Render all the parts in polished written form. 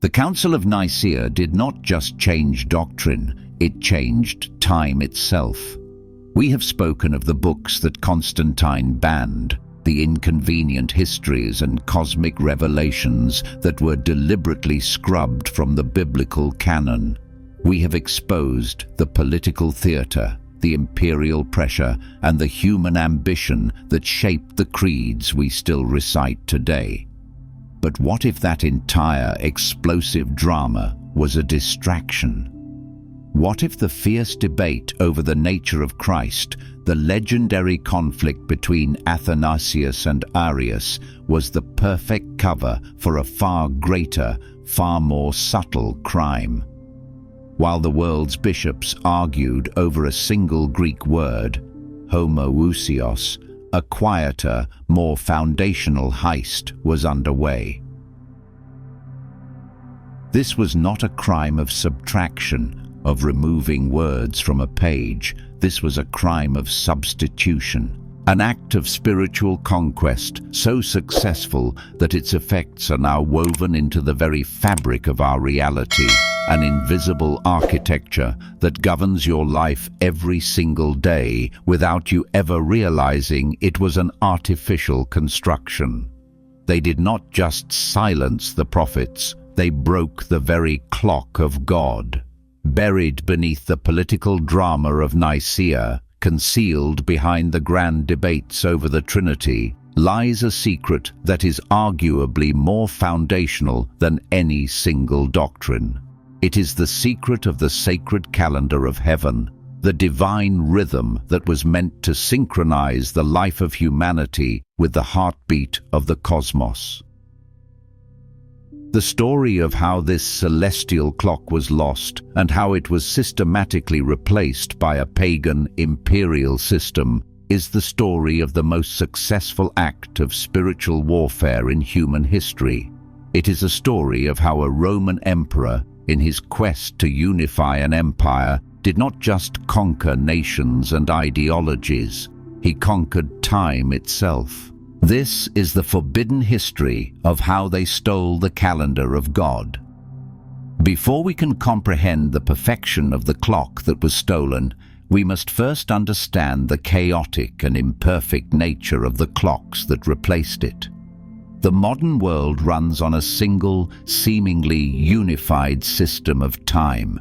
The Council of Nicaea did not just change doctrine, it changed time itself. We have spoken of the books that Constantine banned, the inconvenient histories and cosmic revelations that were deliberately scrubbed from the biblical canon. We have exposed the political theater, the imperial pressure, and the human ambition that shaped the creeds we still recite today. But what if that entire explosive drama was a distraction? What if the fierce debate over the nature of Christ, the legendary conflict between Athanasius and Arius, was the perfect cover for a far greater, far more subtle crime? While the world's bishops argued over a single Greek word, homoousios, a quieter, more foundational heist was underway. This was not a crime of subtraction, of removing words from a page. This was a crime of substitution, an act of spiritual conquest so successful that its effects are now woven into the very fabric of our reality, an invisible architecture that governs your life every single day without you ever realizing it was an artificial construction. They did not just silence the prophets, they broke the very clock of God. Buried beneath the political drama of Nicaea, concealed behind the grand debates over the Trinity, lies a secret that is arguably more foundational than any single doctrine. It is the secret of the sacred calendar of heaven, the divine rhythm that was meant to synchronize the life of humanity with the heartbeat of the cosmos. The story of how this celestial clock was lost and how it was systematically replaced by a pagan imperial system is the story of the most successful act of spiritual warfare in human history. It is a story of how a Roman emperor, in his quest to unify an empire, did not just conquer nations and ideologies, he conquered time itself. This is the forbidden history of how they stole the calendar of God. Before we can comprehend the perfection of the clock that was stolen, we must first understand the chaotic and imperfect nature of the clocks that replaced it. The modern world runs on a single, seemingly unified system of time.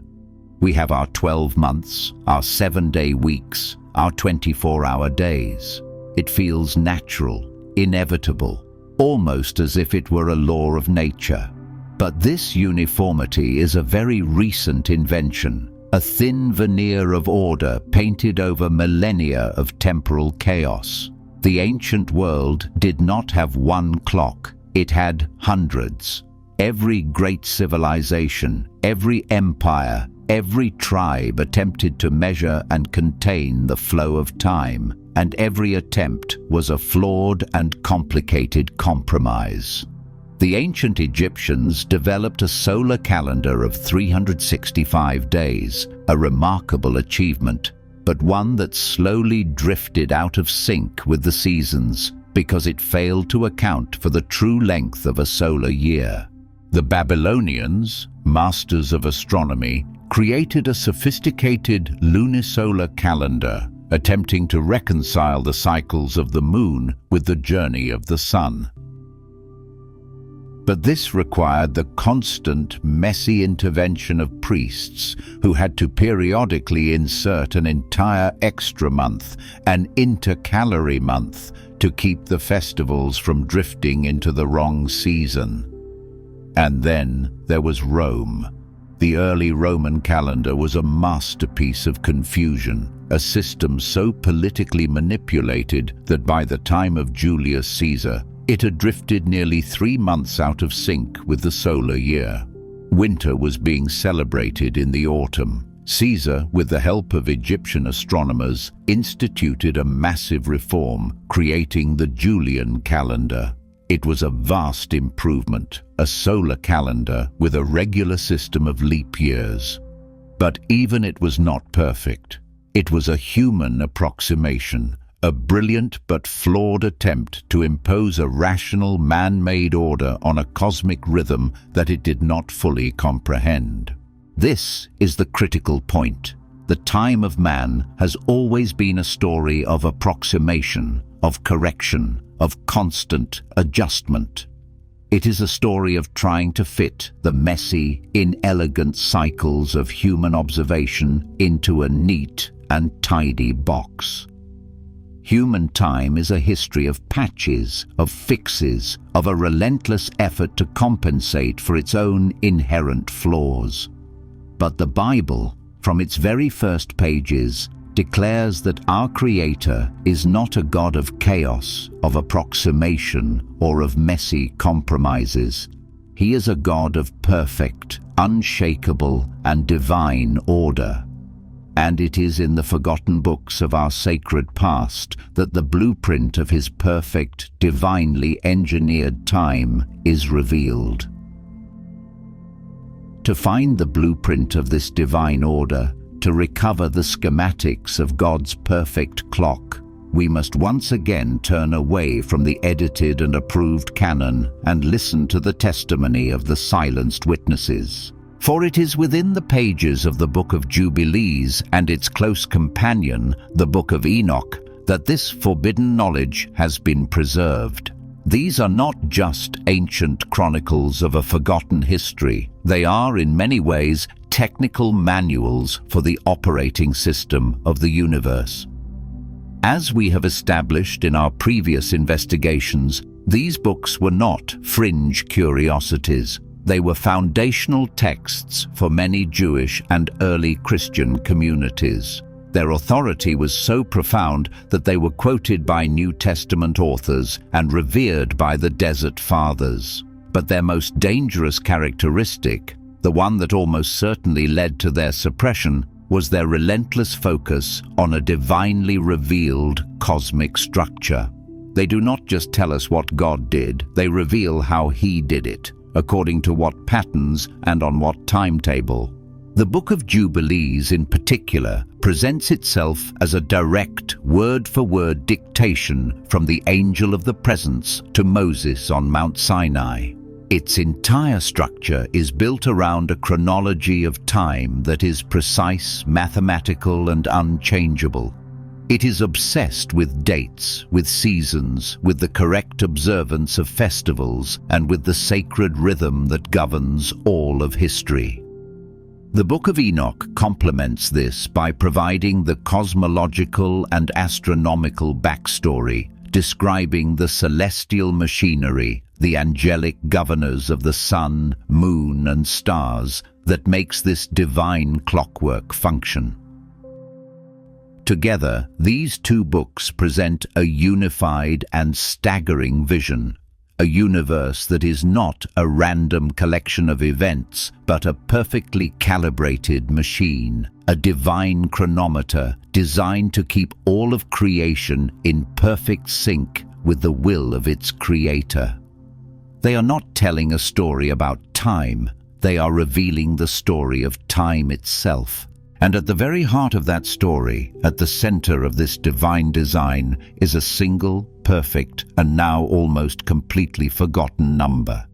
We have our 12 months, our 7-day weeks, our 24-hour days. It feels natural, inevitable, almost as if it were a law of nature. But this uniformity is a very recent invention, a thin veneer of order painted over millennia of temporal chaos. The ancient world did not have one clock, it had hundreds. Every great civilization, every empire, every tribe attempted to measure and contain the flow of time, and every attempt was a flawed and complicated compromise. The ancient Egyptians developed a solar calendar of 365 days, a remarkable achievement, but one that slowly drifted out of sync with the seasons because it failed to account for the true length of a solar year. The Babylonians, masters of astronomy, created a sophisticated lunisolar calendar, attempting to reconcile the cycles of the moon with the journey of the sun. But this required the constant, messy intervention of priests who had to periodically insert an entire extra month, an intercalary month, to keep the festivals from drifting into the wrong season. And then there was Rome. The early Roman calendar was a masterpiece of confusion, a system so politically manipulated that by the time of Julius Caesar, it had drifted nearly 3 months out of sync with the solar year. Winter was being celebrated in the autumn. Caesar, with the help of Egyptian astronomers, instituted a massive reform, creating the Julian calendar. It was a vast improvement, a solar calendar with a regular system of leap years. But even it was not perfect. It was a human approximation, a brilliant but flawed attempt to impose a rational man-made order on a cosmic rhythm that it did not fully comprehend. This is the critical point. The time of man has always been a story of approximation, of correction, of constant adjustment. It is a story of trying to fit the messy, inelegant cycles of human observation into a neat and tidy box. Human time is a history of patches, of fixes, of a relentless effort to compensate for its own inherent flaws. But the Bible, from its very first pages, declares that our Creator is not a God of chaos, of approximation, or of messy compromises. He is a God of perfect, unshakable, and divine order. And it is in the forgotten books of our sacred past that the blueprint of His perfect, divinely engineered time is revealed. To find the blueprint of this divine order, to recover the schematics of God's perfect clock, we must once again turn away from the edited and approved canon and listen to the testimony of the silenced witnesses. For it is within the pages of the Book of Jubilees and its close companion, the Book of Enoch, that this forbidden knowledge has been preserved. These are not just ancient chronicles of a forgotten history. They are, in many ways, technical manuals for the operating system of the universe. As we have established in our previous investigations, these books were not fringe curiosities. They were foundational texts for many Jewish and early Christian communities. Their authority was so profound that they were quoted by New Testament authors and revered by the Desert Fathers. But their most dangerous characteristic, the one that almost certainly led to their suppression, was their relentless focus on a divinely revealed cosmic structure. They do not just tell us what God did, they reveal how He did it, according to what patterns and on what timetable. The Book of Jubilees in particular presents itself as a direct word-for-word dictation from the angel of the presence to Moses on Mount Sinai. Its entire structure is built around a chronology of time that is precise, mathematical, and unchangeable. It is obsessed with dates, with seasons, with the correct observance of festivals, and with the sacred rhythm that governs all of history. The Book of Enoch complements this by providing the cosmological and astronomical backstory, describing the celestial machinery, the angelic governors of the sun, moon, and stars that makes this divine clockwork function. Together, these two books present a unified and staggering vision, a universe that is not a random collection of events, but a perfectly calibrated machine, a divine chronometer designed to keep all of creation in perfect sync with the will of its creator. They are not telling a story about time, they are revealing the story of time itself. And at the very heart of that story, at the center of this divine design, is a single, perfect, and now almost completely forgotten number.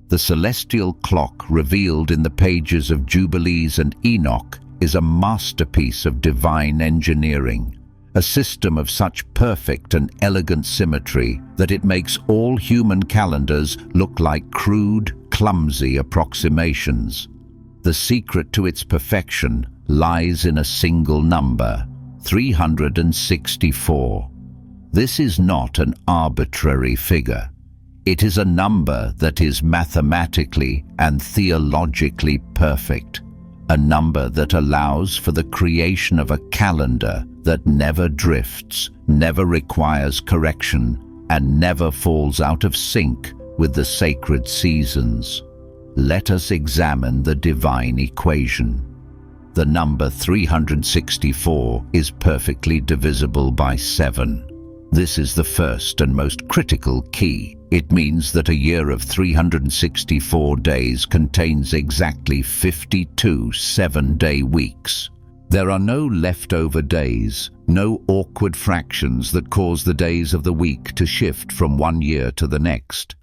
The celestial clock revealed in the pages of Jubilees and Enoch is a masterpiece of divine engineering, a system of such perfect and elegant symmetry that it makes all human calendars look like crude, clumsy approximations. The secret to its perfection lies in a single number, 364. This is not an arbitrary figure. It is a number that is mathematically and theologically perfect, a number that allows for the creation of a calendar that never drifts, never requires correction, and never falls out of sync with the sacred seasons. Let us examine the divine equation. The number 364 is perfectly divisible by 7. This is the first and most critical key. It means that a year of 364 days contains exactly 52 7-day weeks. There are no leftover days, no awkward fractions that cause the days of the week to shift from one year to the next.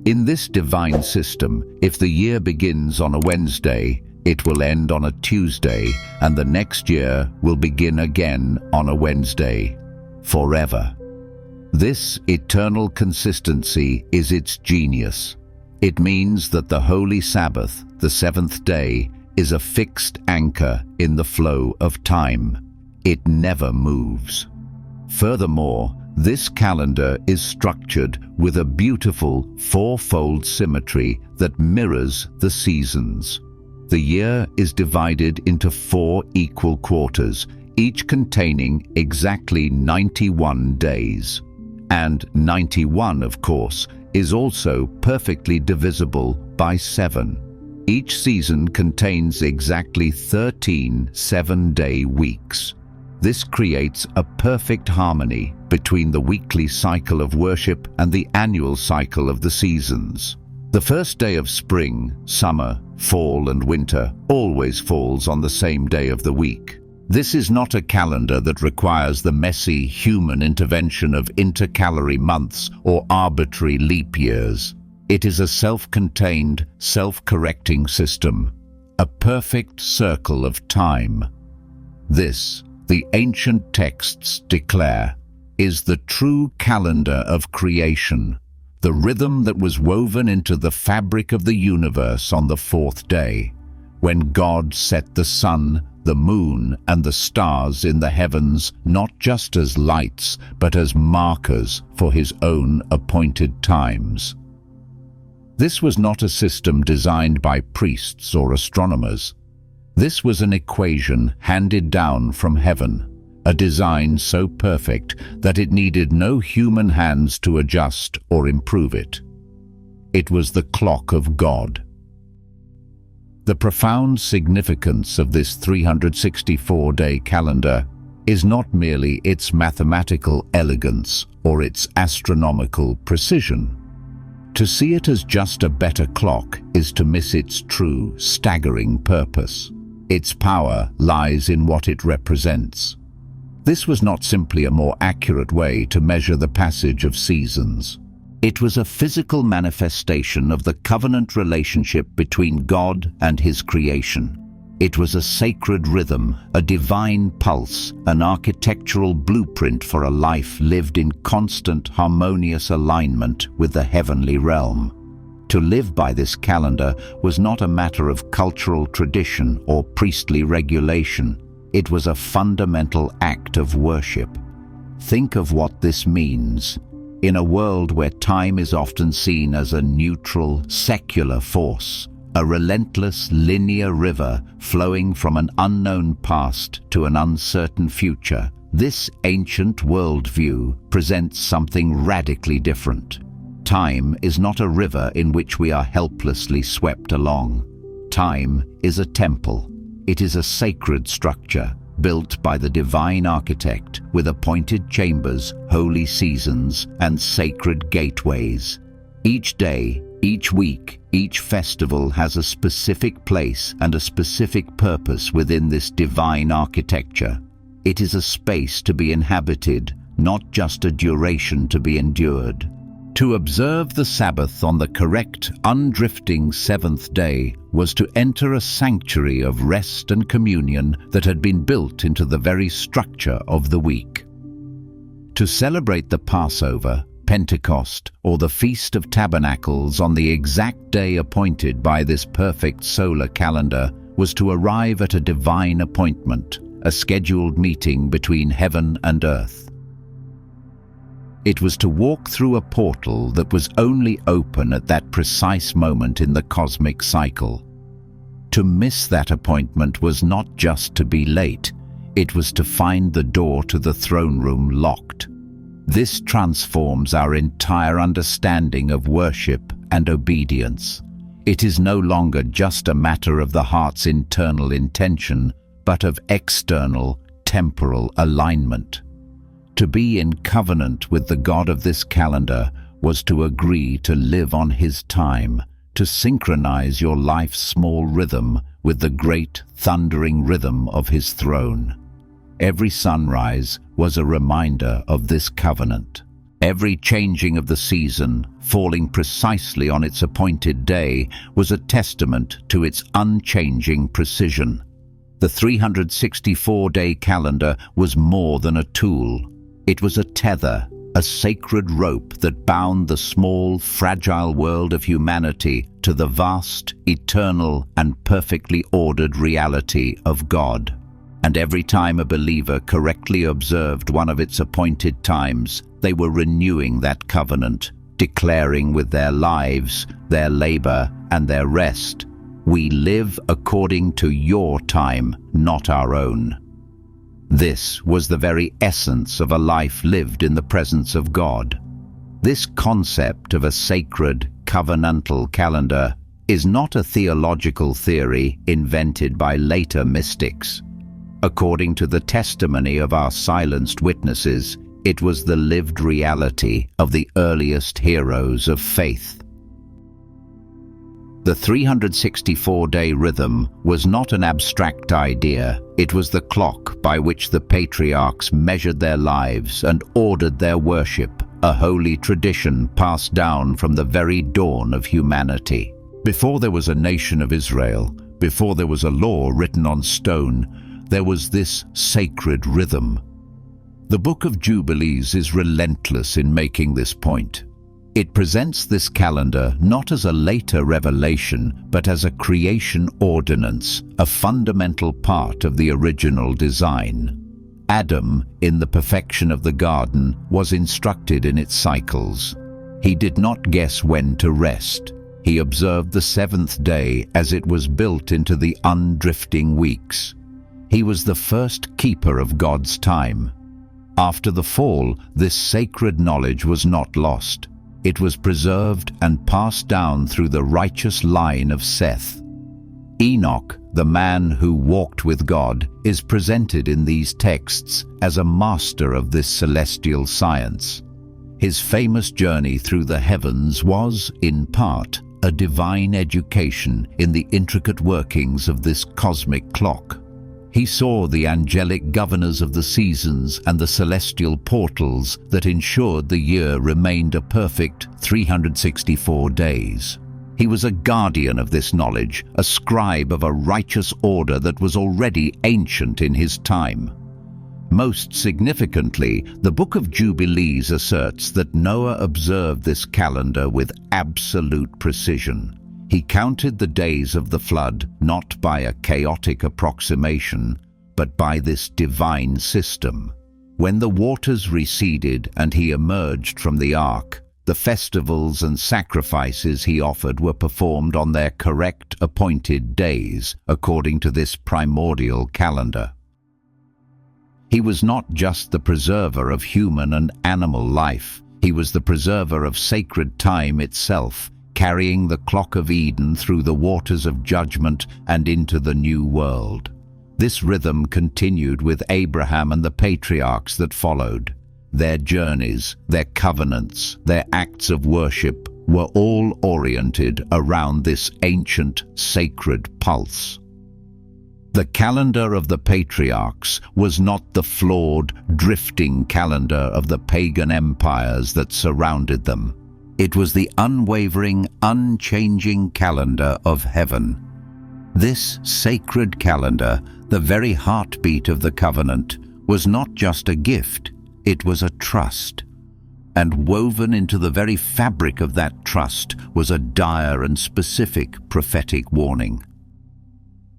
In this divine system, if the year begins on a Wednesday, it will end on a Tuesday, and the next year will begin again on a Wednesday, forever. This eternal consistency is its genius. It means that the holy Sabbath, the seventh day, is a fixed anchor in the flow of time. It never moves. Furthermore, this calendar is structured with a beautiful fourfold symmetry that mirrors the seasons. The year is divided into 4 equal quarters, each containing exactly 91 days. And 91, of course, is also perfectly divisible by 7. Each season contains exactly 13 7-day weeks. This creates a perfect harmony between the weekly cycle of worship and the annual cycle of the seasons. The first day of spring, summer, fall and winter always falls on the same day of the week. This is not a calendar that requires the messy human intervention of intercalary months or arbitrary leap years. It is a self-contained, self-correcting system, a perfect circle of time. This, the ancient texts declare, is the true calendar of creation, the rhythm that was woven into the fabric of the universe on the 4th day, when God set the sun, the moon, and the stars in the heavens not just as lights, but as markers for his own appointed times. This was not a system designed by priests or astronomers. This was an equation handed down from heaven, a design so perfect that it needed no human hands to adjust or improve it. It was the clock of God. The profound significance of this 364-day calendar is not merely its mathematical elegance or its astronomical precision. To see it as just a better clock is to miss its true, staggering purpose. Its power lies in what it represents. This was not simply a more accurate way to measure the passage of seasons. It was a physical manifestation of the covenant relationship between God and his creation. It was a sacred rhythm, a divine pulse, an architectural blueprint for a life lived in constant, harmonious alignment with the heavenly realm. To live by this calendar was not a matter of cultural tradition or priestly regulation. It was a fundamental act of worship. Think of what this means. In a world where time is often seen as a neutral, secular force, a relentless, linear river flowing from an unknown past to an uncertain future, this ancient worldview presents something radically different. Time is not a river in which we are helplessly swept along. Time is a temple. It is a sacred structure built by the divine architect with appointed chambers, holy seasons, and sacred gateways. Each day, each week, each festival has a specific place and a specific purpose within this divine architecture. It is a space to be inhabited, not just a duration to be endured. To observe the Sabbath on the correct, undrifting 7th day was to enter a sanctuary of rest and communion that had been built into the very structure of the week. To celebrate the Passover, Pentecost, or the Feast of Tabernacles on the exact day appointed by this perfect solar calendar was to arrive at a divine appointment, a scheduled meeting between heaven and earth. It was to walk through a portal that was only open at that precise moment in the cosmic cycle. To miss that appointment was not just to be late, it was to find the door to the throne room locked. This transforms our entire understanding of worship and obedience. It is no longer just a matter of the heart's internal intention, but of external, temporal alignment. To be in covenant with the God of this calendar was to agree to live on his time, to synchronize your life's small rhythm with the great thundering rhythm of his throne. Every sunrise was a reminder of this covenant. Every changing of the season, falling precisely on its appointed day, was a testament to its unchanging precision. The 364-day calendar was more than a tool. It was a tether, a sacred rope that bound the small, fragile world of humanity to the vast, eternal, and perfectly ordered reality of God. And every time a believer correctly observed one of its appointed times, they were renewing that covenant, declaring with their lives, their labor, and their rest, "We live according to your time, not our own." This was the very essence of a life lived in the presence of God. This concept of a sacred, covenantal calendar is not a theological theory invented by later mystics. According to the testimony of our silenced witnesses, it was the lived reality of the earliest heroes of faith. The 364-day rhythm was not an abstract idea. It was the clock by which the patriarchs measured their lives and ordered their worship, a holy tradition passed down from the very dawn of humanity. Before there was a nation of Israel, before there was a law written on stone, there was this sacred rhythm. The Book of Jubilees is relentless in making this point. It presents this calendar not as a later revelation, but as a creation ordinance, a fundamental part of the original design. Adam, in the perfection of the garden, was instructed in its cycles. He did not guess when to rest. He observed the seventh day as it was built into the undrifting weeks. He was the first keeper of God's time. After the fall, this sacred knowledge was not lost. It was preserved and passed down through the righteous line of Seth. Enoch, the man who walked with God, is presented in these texts as a master of this celestial science. His famous journey through the heavens was, in part, a divine education in the intricate workings of this cosmic clock. He saw the angelic governors of the seasons and the celestial portals that ensured the year remained a perfect 364 days. He was a guardian of this knowledge, a scribe of a righteous order that was already ancient in his time. Most significantly, the Book of Jubilees asserts that Noah observed this calendar with absolute precision. He counted the days of the flood not by a chaotic approximation, but by this divine system. When the waters receded and he emerged from the ark, the festivals and sacrifices he offered were performed on their correct appointed days, according to this primordial calendar. He was not just the preserver of human and animal life, he was the preserver of sacred time itself, carrying the clock of Eden through the waters of judgment and into the new world. This rhythm continued with Abraham and the patriarchs that followed. Their journeys, their covenants, their acts of worship were all oriented around this ancient, sacred pulse. The calendar of the patriarchs was not the flawed, drifting calendar of the pagan empires that surrounded them. It was the unwavering, unchanging calendar of heaven. This sacred calendar, the very heartbeat of the covenant, was not just a gift, it was a trust. And woven into the very fabric of that trust was a dire and specific prophetic warning.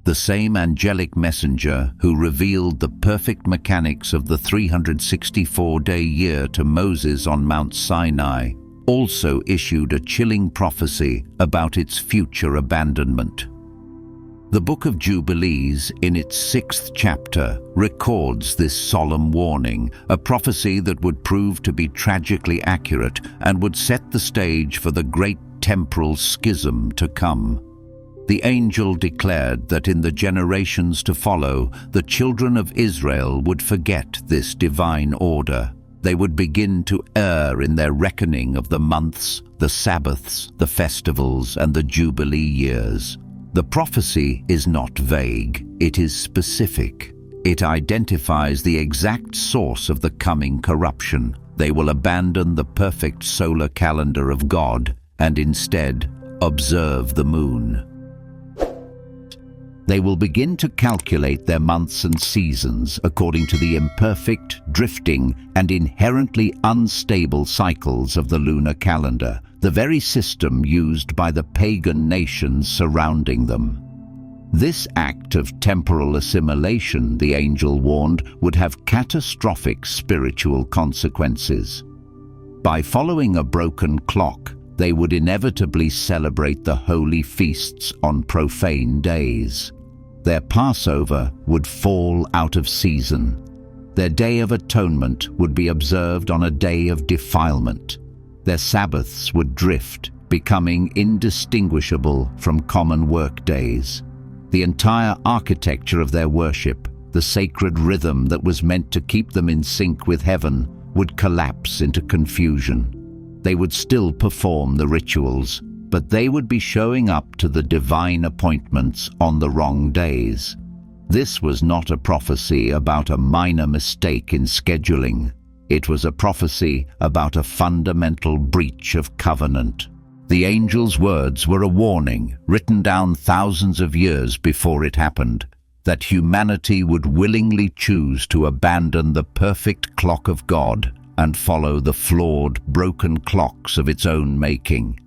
The same angelic messenger who revealed the perfect mechanics of the 364-day year to Moses on Mount Sinai also issued a chilling prophecy about its future abandonment. The Book of Jubilees, in its 6th chapter, records this solemn warning, a prophecy that would prove to be tragically accurate and would set the stage for the great temporal schism to come. The angel declared that in the generations to follow, the children of Israel would forget this divine order. They would begin to err in their reckoning of the months, the Sabbaths, the festivals, and the Jubilee years. The prophecy is not vague, it is specific. It identifies the exact source of the coming corruption. They will abandon the perfect solar calendar of God and instead observe the moon. They will begin to calculate their months and seasons according to the imperfect, drifting, and inherently unstable cycles of the lunar calendar, the very system used by the pagan nations surrounding them. This act of temporal assimilation, the angel warned, would have catastrophic spiritual consequences. By following a broken clock, they would inevitably celebrate the holy feasts on profane days. Their Passover would fall out of season. Their Day of Atonement would be observed on a day of defilement. Their Sabbaths would drift, becoming indistinguishable from common work days. The entire architecture of their worship, the sacred rhythm that was meant to keep them in sync with heaven, would collapse into confusion. They would still perform the rituals, but they would be showing up to the divine appointments on the wrong days. This was not a prophecy about a minor mistake in scheduling. It was a prophecy about a fundamental breach of covenant. The angel's words were a warning, written down thousands of years before it happened, that humanity would willingly choose to abandon the perfect clock of God and follow the flawed, broken clocks of its own making.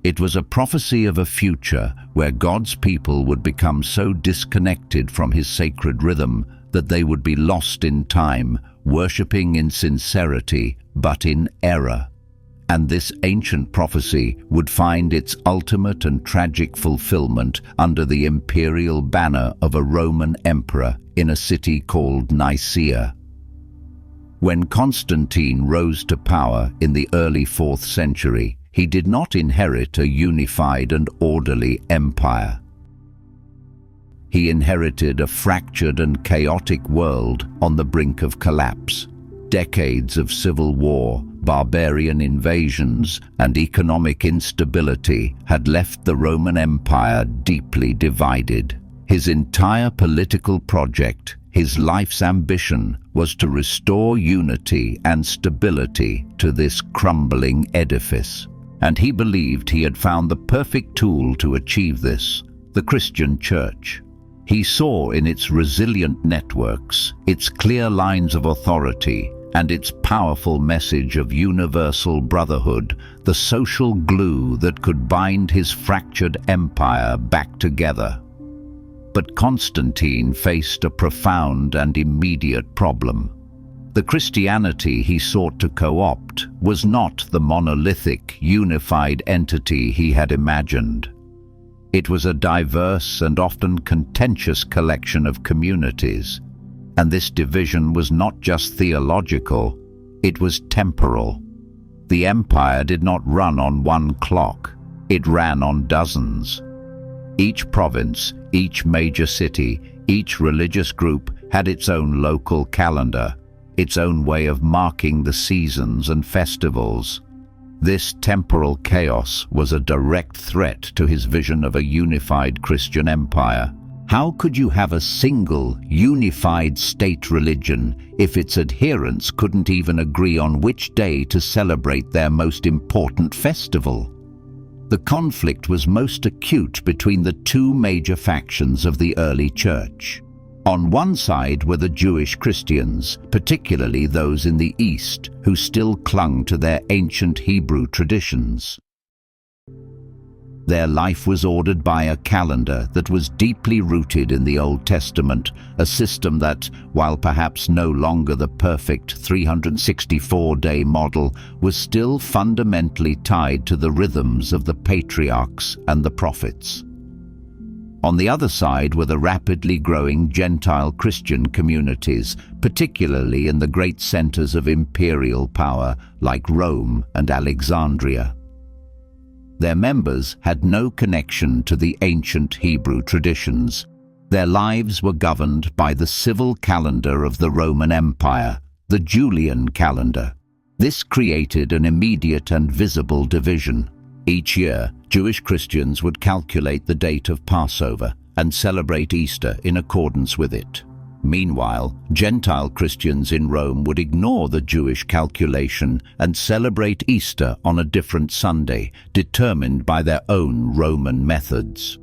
It was a prophecy of a future where God's people would become so disconnected from his sacred rhythm that they would be lost in time, worshipping in sincerity but in error. And this ancient prophecy would find its ultimate and tragic fulfillment under the imperial banner of a Roman emperor in a city called Nicaea. When Constantine rose to power in the early 4th century, he did not inherit a unified and orderly empire. He inherited a fractured and chaotic world on the brink of collapse. Decades of civil war, barbarian invasions, and economic instability had left the Roman Empire deeply divided. His entire political project, his life's ambition, was to restore unity and stability to this crumbling edifice. And he believed he had found the perfect tool to achieve this: the Christian Church. He saw in its resilient networks, its clear lines of authority, and its powerful message of universal brotherhood, the social glue that could bind his fractured empire back together. But Constantine faced a profound and immediate problem. The Christianity he sought to co-opt was not the monolithic, unified entity he had imagined. It was a diverse and often contentious collection of communities, and this division was not just theological, it was temporal. The empire did not run on one clock, it ran on dozens. Each province, each major city, each religious group had its own local calendar, its own way of marking the seasons and festivals. This temporal chaos was a direct threat to his vision of a unified Christian empire. How could you have a single, unified state religion if its adherents couldn't even agree on which day to celebrate their most important festival? The conflict was most acute between the two major factions of the early church. On one side were the Jewish Christians, particularly those in the East, who still clung to their ancient Hebrew traditions. Their life was ordered by a calendar that was deeply rooted in the Old Testament, a system that, while perhaps no longer the perfect 364-day model, was still fundamentally tied to the rhythms of the patriarchs and the prophets. On the other side were the rapidly growing Gentile Christian communities, particularly in the great centers of imperial power like Rome and Alexandria. Their members had no connection to the ancient Hebrew traditions. Their lives were governed by the civil calendar of the Roman Empire, the Julian calendar. This created an immediate and visible division. Each year, Jewish Christians would calculate the date of Passover and celebrate Easter in accordance with it. Meanwhile, Gentile Christians in Rome would ignore the Jewish calculation and celebrate Easter on a different Sunday, determined by their own Roman methods.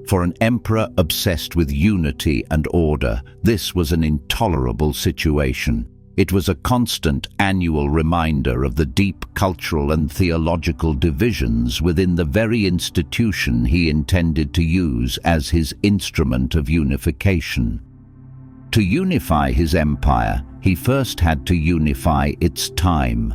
For an emperor obsessed with unity and order, this was an intolerable situation. It was a constant annual reminder of the deep cultural and theological divisions within the very institution he intended to use as his instrument of unification. To unify his empire, he first had to unify its time.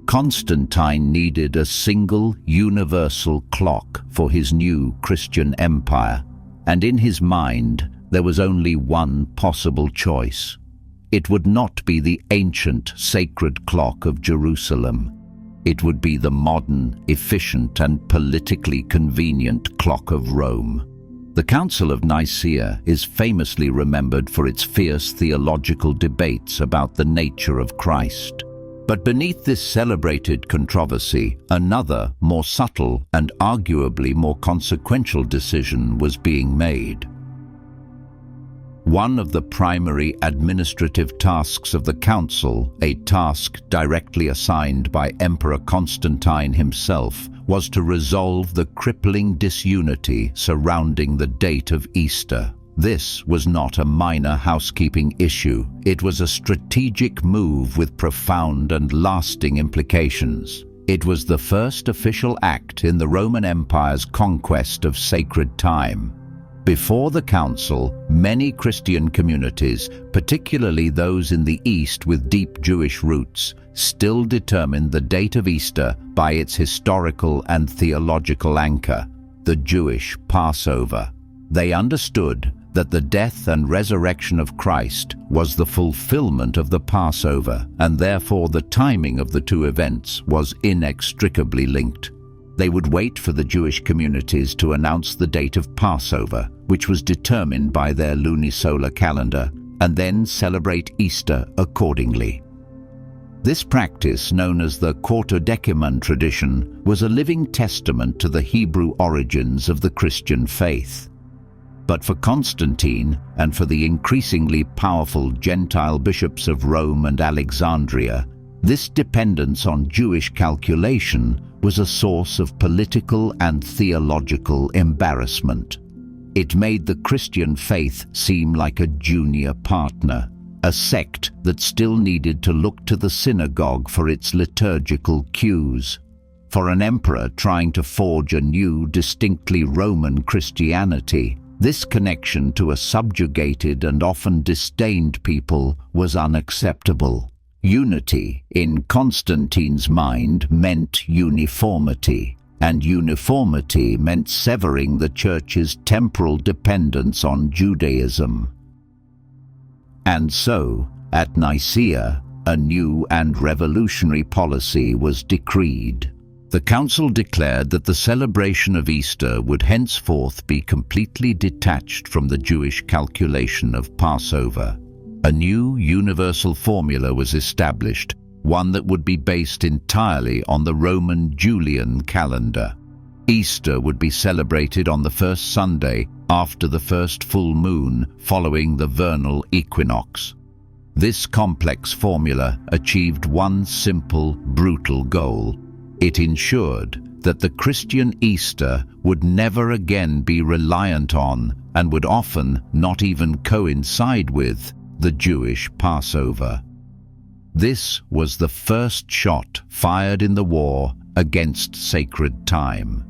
Constantine needed a single, universal clock for his new Christian empire, and in his mind there was only one possible choice. It would not be the ancient, sacred clock of Jerusalem. It would be the modern, efficient, and politically convenient clock of Rome. The Council of Nicaea is famously remembered for its fierce theological debates about the nature of Christ. But beneath this celebrated controversy, another, more subtle and arguably more consequential decision was being made. One of the primary administrative tasks of the council, a task directly assigned by Emperor Constantine himself, was to resolve the crippling disunity surrounding the date of Easter. This was not a minor housekeeping issue. It was a strategic move with profound and lasting implications. It was the first official act in the Roman Empire's conquest of sacred time. Before the council, many Christian communities, particularly those in the East with deep Jewish roots, still determined the date of Easter by its historical and theological anchor, the Jewish Passover. They understood that the death and resurrection of Christ was the fulfillment of the Passover, and therefore the timing of the two events was inextricably linked. They would wait for the Jewish communities to announce the date of Passover, which was determined by their lunisolar calendar, and then celebrate Easter accordingly. This practice, known as the Quartodeciman tradition, was a living testament to the Hebrew origins of the Christian faith. But for Constantine, and for the increasingly powerful Gentile bishops of Rome and Alexandria, this dependence on Jewish calculation was a source of political and theological embarrassment. It made the Christian faith seem like a junior partner, a sect that still needed to look to the synagogue for its liturgical cues. For an emperor trying to forge a new, distinctly Roman Christianity, this connection to a subjugated and often disdained people was unacceptable. Unity, in Constantine's mind, meant uniformity, and uniformity meant severing the Church's temporal dependence on Judaism. And so, at Nicaea, a new and revolutionary policy was decreed. The council declared that the celebration of Easter would henceforth be completely detached from the Jewish calculation of Passover. A new universal formula was established, one that would be based entirely on the Roman Julian calendar. Easter would be celebrated on the first Sunday after the first full moon following the vernal equinox. This complex formula achieved one simple, brutal goal. It ensured that the Christian Easter would never again be reliant on, and would often not even coincide with, the Jewish Passover. This was the first shot fired in the war against sacred time.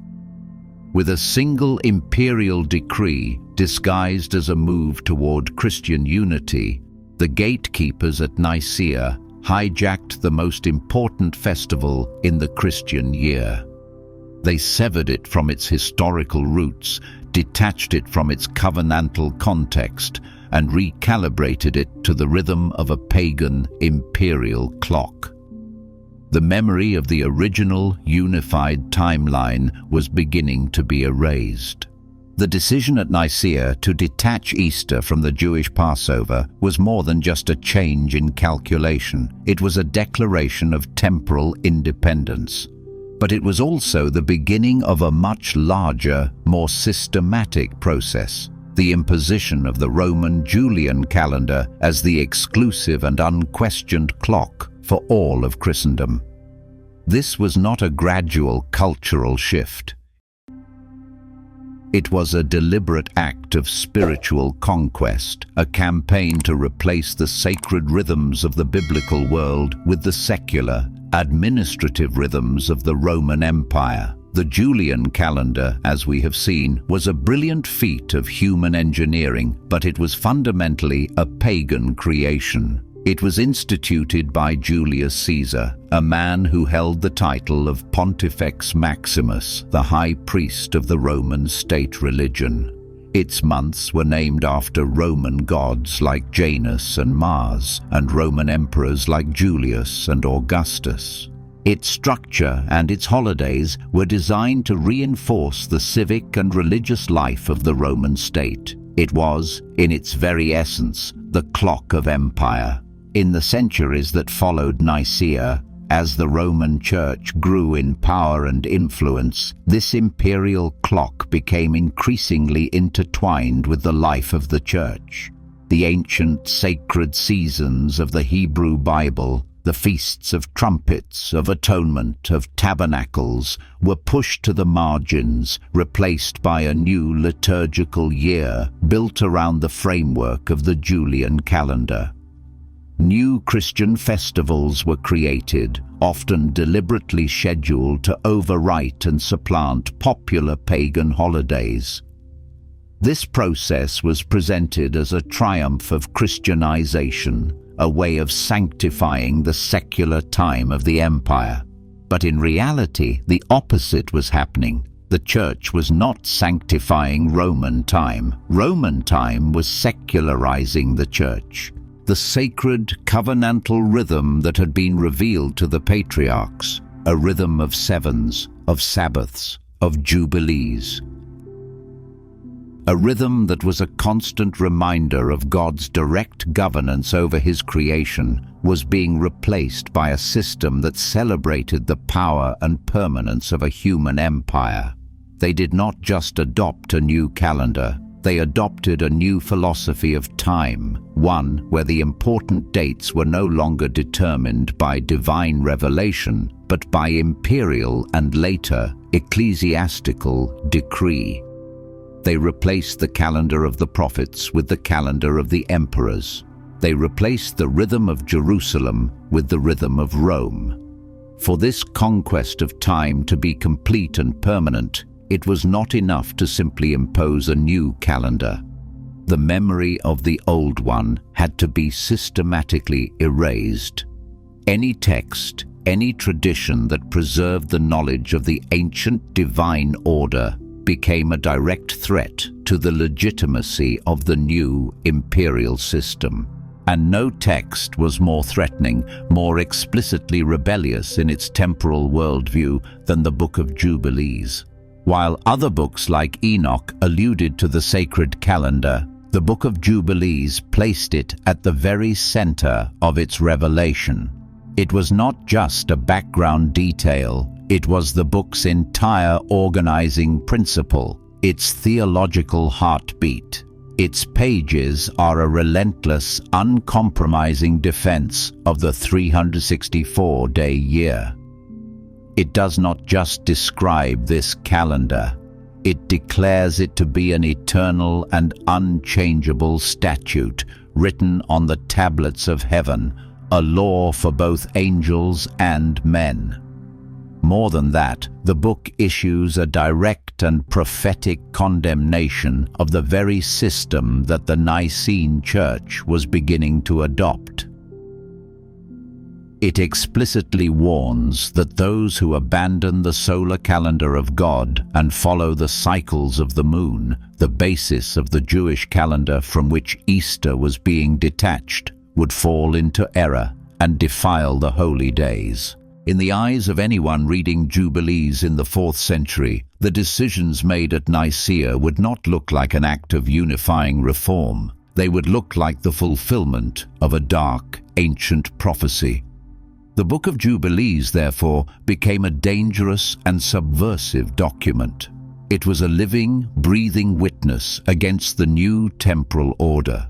With a single imperial decree disguised as a move toward Christian unity, the gatekeepers at Nicaea hijacked the most important festival in the Christian year. They severed it from its historical roots, detached it from its covenantal context, and recalibrated it to the rhythm of a pagan imperial clock. The memory of the original unified timeline was beginning to be erased. The decision at Nicaea to detach Easter from the Jewish Passover was more than just a change in calculation. It was a declaration of temporal independence. But it was also the beginning of a much larger, more systematic process, the imposition of the Roman Julian calendar as the exclusive and unquestioned clock for all of Christendom. This was not a gradual cultural shift. It was a deliberate act of spiritual conquest, a campaign to replace the sacred rhythms of the biblical world with the secular, administrative rhythms of the Roman Empire. The Julian calendar, as we have seen, was a brilliant feat of human engineering, but it was fundamentally a pagan creation. It was instituted by Julius Caesar, a man who held the title of Pontifex Maximus, the high priest of the Roman state religion. Its months were named after Roman gods like Janus and Mars, and Roman emperors like Julius and Augustus. Its structure and its holidays were designed to reinforce the civic and religious life of the Roman state. It was, in its very essence, the clock of empire. In the centuries that followed Nicaea, as the Roman Church grew in power and influence, this imperial clock became increasingly intertwined with the life of the Church. The ancient sacred seasons of the Hebrew Bible, the feasts of trumpets, of atonement, of tabernacles, were pushed to the margins, replaced by a new liturgical year built around the framework of the Julian calendar. New Christian festivals were created, often deliberately scheduled to overwrite and supplant popular pagan holidays. This process was presented as a triumph of Christianization, a way of sanctifying the secular time of the empire. But in reality, the opposite was happening. The Church was not sanctifying Roman time. Roman time was secularizing the Church. The sacred covenantal rhythm that had been revealed to the patriarchs, a rhythm of sevens, of Sabbaths, of Jubilees. A rhythm that was a constant reminder of God's direct governance over His creation was being replaced by a system that celebrated the power and permanence of a human empire. They did not just adopt a new calendar, they adopted a new philosophy of time, one where the important dates were no longer determined by divine revelation, but by imperial and later ecclesiastical decree. They replaced the calendar of the prophets with the calendar of the emperors. They replaced the rhythm of Jerusalem with the rhythm of Rome. For this conquest of time to be complete and permanent, it was not enough to simply impose a new calendar. The memory of the old one had to be systematically erased. Any text, any tradition that preserved the knowledge of the ancient divine order became a direct threat to the legitimacy of the new imperial system. And no text was more threatening, more explicitly rebellious in its temporal worldview than the Book of Jubilees. While other books like Enoch alluded to the sacred calendar, the Book of Jubilees placed it at the very center of its revelation. It was not just a background detail, it was the book's entire organizing principle, its theological heartbeat. Its pages are a relentless, uncompromising defense of the 364-day year. It does not just describe this calendar, it declares it to be an eternal and unchangeable statute written on the tablets of heaven, a law for both angels and men. More than that, the book issues a direct and prophetic condemnation of the very system that the Nicene Church was beginning to adopt. It explicitly warns that those who abandon the solar calendar of God and follow the cycles of the moon, the basis of the Jewish calendar from which Easter was being detached, would fall into error and defile the holy days. In the eyes of anyone reading Jubilees in the 4th century, the decisions made at Nicaea would not look like an act of unifying reform. They would look like the fulfillment of a dark, ancient prophecy. The Book of Jubilees, therefore, became a dangerous and subversive document. It was a living, breathing witness against the new temporal order.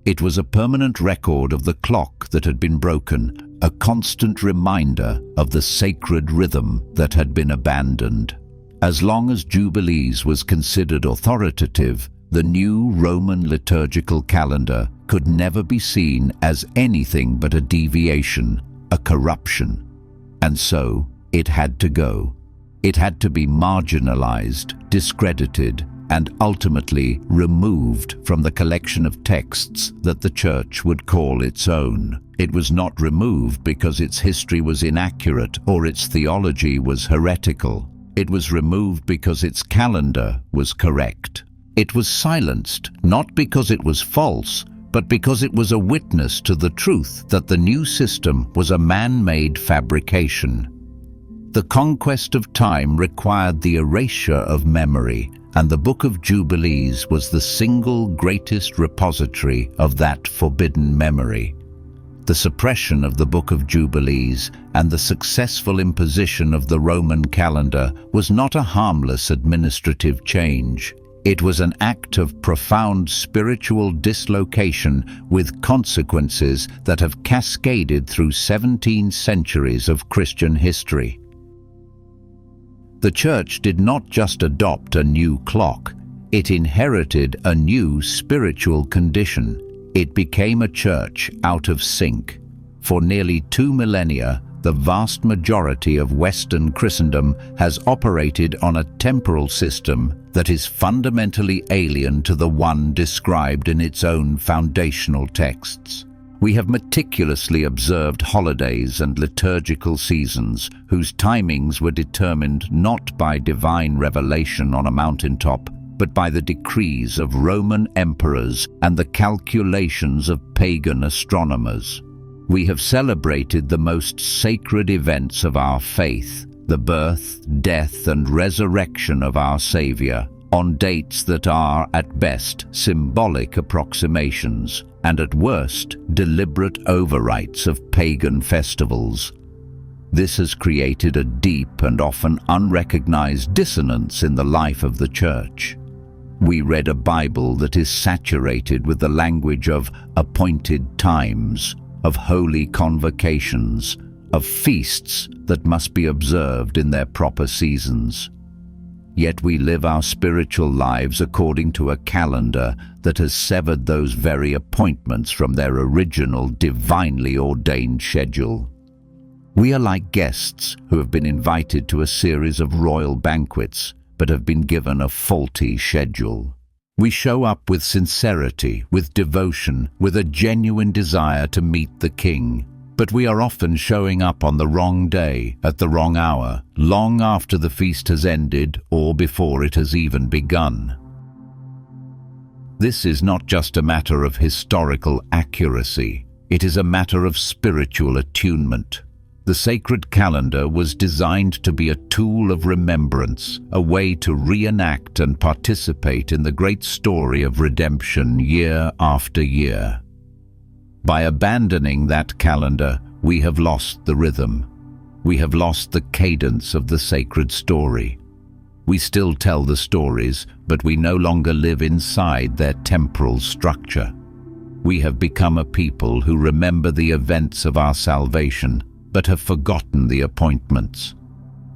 It was a permanent record of the clock that had been broken, a constant reminder of the sacred rhythm that had been abandoned. As long as Jubilees was considered authoritative, the new Roman liturgical calendar could never be seen as anything but a deviation, a corruption. And so it had to go. It had to be marginalized, discredited, and ultimately removed from the collection of texts that the Church would call its own. It was not removed because its history was inaccurate or its theology was heretical. It was removed because its calendar was correct. It was silenced, not because it was false, but because it was a witness to the truth that the new system was a man-made fabrication. The conquest of time required the erasure of memory, and the Book of Jubilees was the single greatest repository of that forbidden memory. The suppression of the Book of Jubilees and the successful imposition of the Roman calendar was not a harmless administrative change. It was an act of profound spiritual dislocation with consequences that have cascaded through 17 centuries of Christian history. The Church did not just adopt a new clock, it inherited a new spiritual condition. It became a church out of sync. For nearly 2 millennia, the vast majority of Western Christendom has operated on a temporal system that is fundamentally alien to the one described in its own foundational texts. We have meticulously observed holidays and liturgical seasons whose timings were determined not by divine revelation on a mountaintop, but by the decrees of Roman emperors and the calculations of pagan astronomers. We have celebrated the most sacred events of our faith, the birth, death, and resurrection of our Savior, on dates that are, at best, symbolic approximations, and at worst, deliberate overwrites of pagan festivals. This has created a deep and often unrecognized dissonance in the life of the Church. We read a Bible that is saturated with the language of appointed times, of holy convocations, of feasts that must be observed in their proper seasons. Yet we live our spiritual lives according to a calendar that has severed those very appointments from their original divinely ordained schedule. We are like guests who have been invited to a series of royal banquets, but have been given a faulty schedule. We show up with sincerity, with devotion, with a genuine desire to meet the King. But we are often showing up on the wrong day, at the wrong hour, long after the feast has ended or before it has even begun. This is not just a matter of historical accuracy. It is a matter of spiritual attunement. The sacred calendar was designed to be a tool of remembrance, a way to reenact and participate in the great story of redemption year after year. By abandoning that calendar, we have lost the rhythm. We have lost the cadence of the sacred story. We still tell the stories, but we no longer live inside their temporal structure. We have become a people who remember the events of our salvation, but have forgotten the appointments.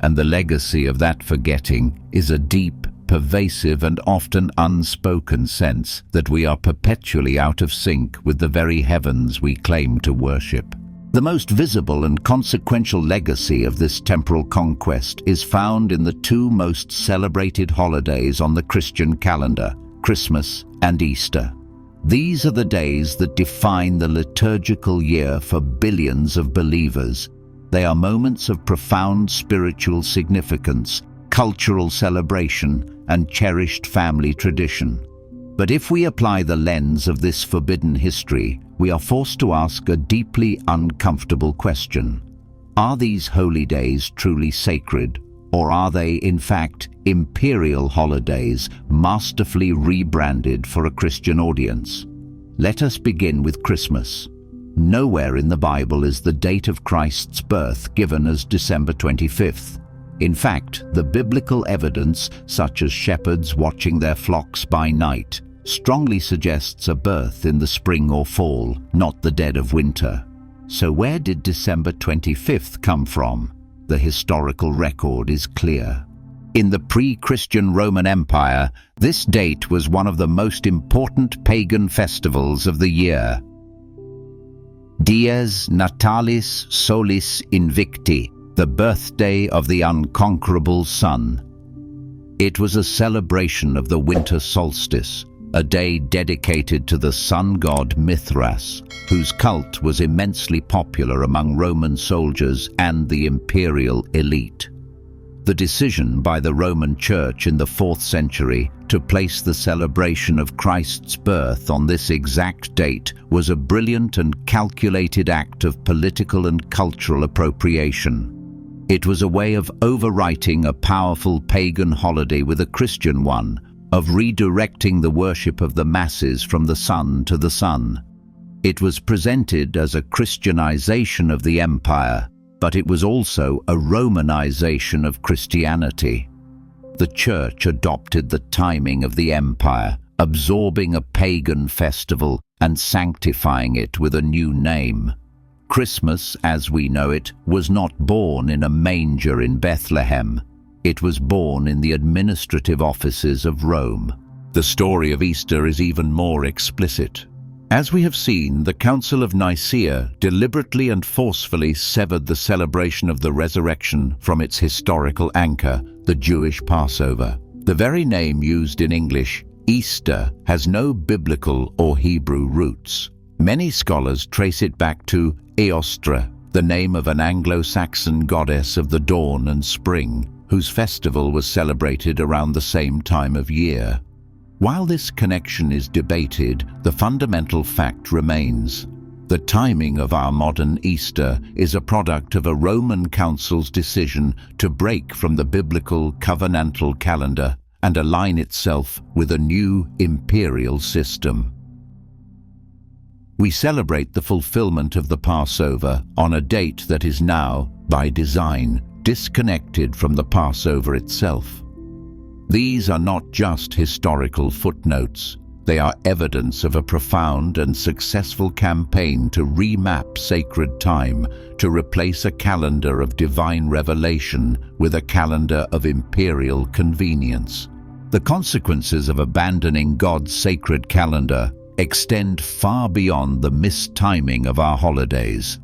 And the legacy of that forgetting is a deep, pervasive and often unspoken sense that we are perpetually out of sync with the very heavens we claim to worship. The most visible and consequential legacy of this temporal conquest is found in the two most celebrated holidays on the Christian calendar, Christmas and Easter. These are the days that define the liturgical year for billions of believers. They are moments of profound spiritual significance, cultural celebration, and cherished family tradition. But if we apply the lens of this forbidden history, we are forced to ask a deeply uncomfortable question. Are these holy days truly sacred, or are they, in fact, imperial holidays masterfully rebranded for a Christian audience? Let us begin with Christmas. Nowhere in the Bible is the date of Christ's birth given as December 25th. In fact, the biblical evidence, such as shepherds watching their flocks by night, strongly suggests a birth in the spring or fall, not the dead of winter. So where did December 25th come from? The historical record is clear. In the pre-Christian Roman Empire, this date was one of the most important pagan festivals of the year. Dies Natalis Solis Invicti, the birthday of the unconquerable sun. It was a celebration of the winter solstice, a day dedicated to the sun god Mithras, whose cult was immensely popular among Roman soldiers and the imperial elite. The decision by the Roman Church in the 4th century to place the celebration of Christ's birth on this exact date was a brilliant and calculated act of political and cultural appropriation. It was a way of overwriting a powerful pagan holiday with a Christian one, of redirecting the worship of the masses from the sun to the sun. It was presented as a Christianization of the empire, but it was also a Romanization of Christianity. The Church adopted the timing of the empire, absorbing a pagan festival and sanctifying it with a new name. Christmas, as we know it, was not born in a manger in Bethlehem. It was born in the administrative offices of Rome. The story of Easter is even more explicit. As we have seen, the Council of Nicaea deliberately and forcefully severed the celebration of the resurrection from its historical anchor, the Jewish Passover. The very name used in English, Easter, has no biblical or Hebrew roots. Many scholars trace it back to Eostre, the name of an Anglo-Saxon goddess of the dawn and spring, whose festival was celebrated around the same time of year. While this connection is debated, the fundamental fact remains. The timing of our modern Easter is a product of a Roman council's decision to break from the biblical covenantal calendar and align itself with a new imperial system. We celebrate the fulfillment of the Passover on a date that is now, by design, disconnected from the Passover itself. These are not just historical footnotes. They are evidence of a profound and successful campaign to remap sacred time, to replace a calendar of divine revelation with a calendar of imperial convenience. The consequences of abandoning God's sacred calendar extend far beyond the mistiming of our holidays.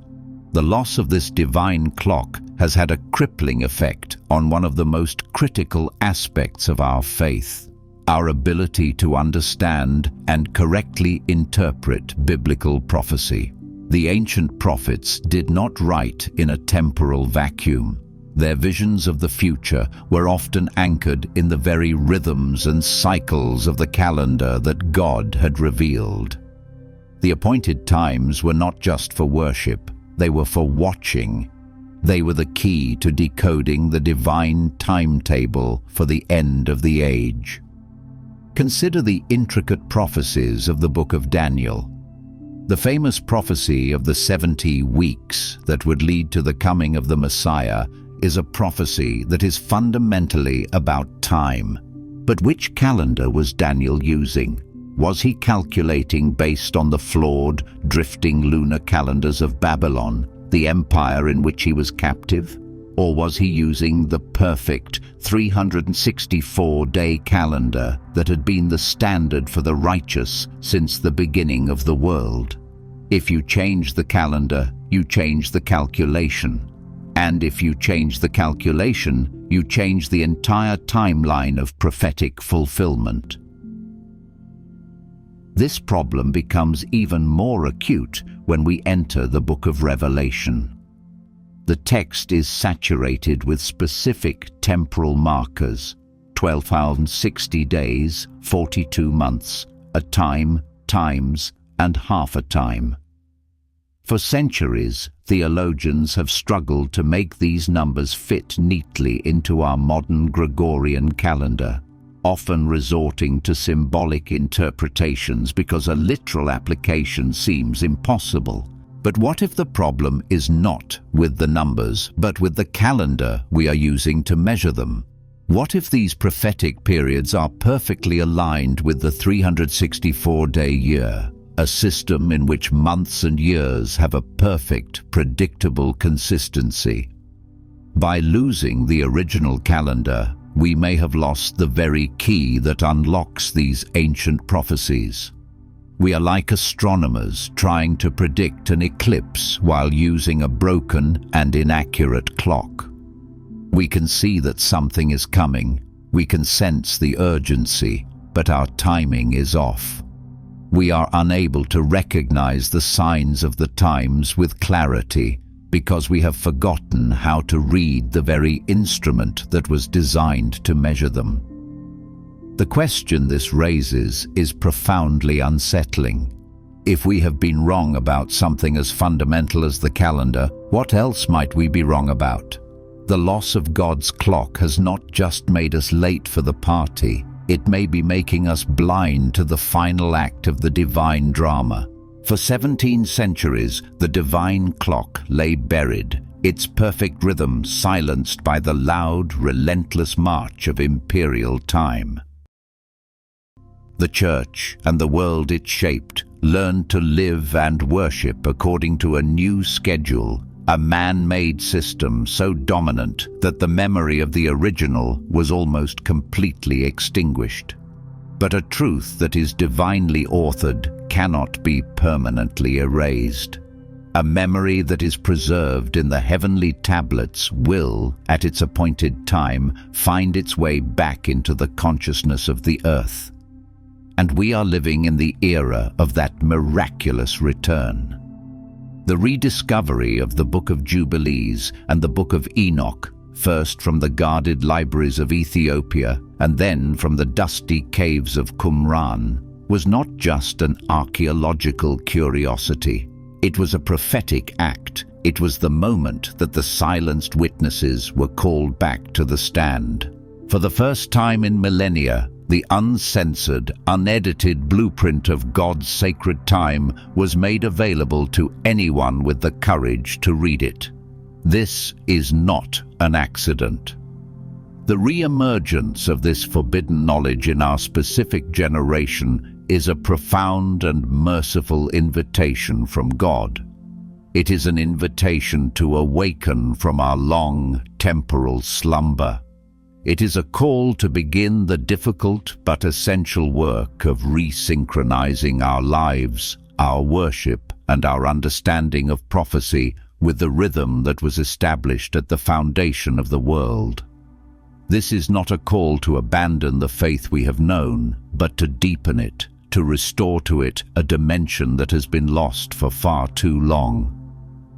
The loss of this divine clock has had a crippling effect on one of the most critical aspects of our faith, our ability to understand and correctly interpret biblical prophecy. The ancient prophets did not write in a temporal vacuum. Their visions of the future were often anchored in the very rhythms and cycles of the calendar that God had revealed. The appointed times were not just for worship, they were for watching. They were the key to decoding the divine timetable for the end of the age. Consider the intricate prophecies of the Book of Daniel. The famous prophecy of the 70 weeks that would lead to the coming of the Messiah is a prophecy that is fundamentally about time. But which calendar was Daniel using? Was he calculating based on the flawed, drifting lunar calendars of Babylon, the empire in which he was captive? Or was he using the perfect 364-day calendar that had been the standard for the righteous since the beginning of the world? If you change the calendar, you change the calculation. And if you change the calculation, you change the entire timeline of prophetic fulfillment. This problem becomes even more acute when we enter the Book of Revelation. The text is saturated with specific temporal markers: 1260 days, 42 months, a time, times, and half a time. For centuries, theologians have struggled to make these numbers fit neatly into our modern Gregorian calendar, often resorting to symbolic interpretations because a literal application seems impossible. But what if the problem is not with the numbers, but with the calendar we are using to measure them? What if these prophetic periods are perfectly aligned with the 364-day year, a system in which months and years have a perfect, predictable consistency? By losing the original calendar, we may have lost the very key that unlocks these ancient prophecies. We are like astronomers trying to predict an eclipse while using a broken and inaccurate clock. We can see that something is coming, we can sense the urgency, but our timing is off. We are unable to recognize the signs of the times with clarity because we have forgotten how to read the very instrument that was designed to measure them. The question this raises is profoundly unsettling. If we have been wrong about something as fundamental as the calendar, what else might we be wrong about? The loss of God's clock has not just made us late for the party, it may be making us blind to the final act of the divine drama. For 17 centuries, the divine clock lay buried, its perfect rhythm silenced by the loud, relentless march of imperial time. The Church and the world it shaped learned to live and worship according to a new schedule, a man-made system so dominant that the memory of the original was almost completely extinguished. But a truth that is divinely authored cannot be permanently erased. A memory that is preserved in the heavenly tablets will, at its appointed time, find its way back into the consciousness of the earth. And we are living in the era of that miraculous return. The rediscovery of the Book of Jubilees and the Book of Enoch, first from the guarded libraries of Ethiopia and then from the dusty caves of Qumran, was not just an archaeological curiosity. It was a prophetic act. It was the moment that the silenced witnesses were called back to the stand. For the first time in millennia, the uncensored, unedited blueprint of God's sacred time was made available to anyone with the courage to read it. This is not an accident. The re-emergence of this forbidden knowledge in our specific generation is a profound and merciful invitation from God. It is an invitation to awaken from our long temporal slumber. It is a call to begin the difficult but essential work of resynchronizing our lives, our worship, and our understanding of prophecy with the rhythm that was established at the foundation of the world. This is not a call to abandon the faith we have known, but to deepen it, to restore to it a dimension that has been lost for far too long.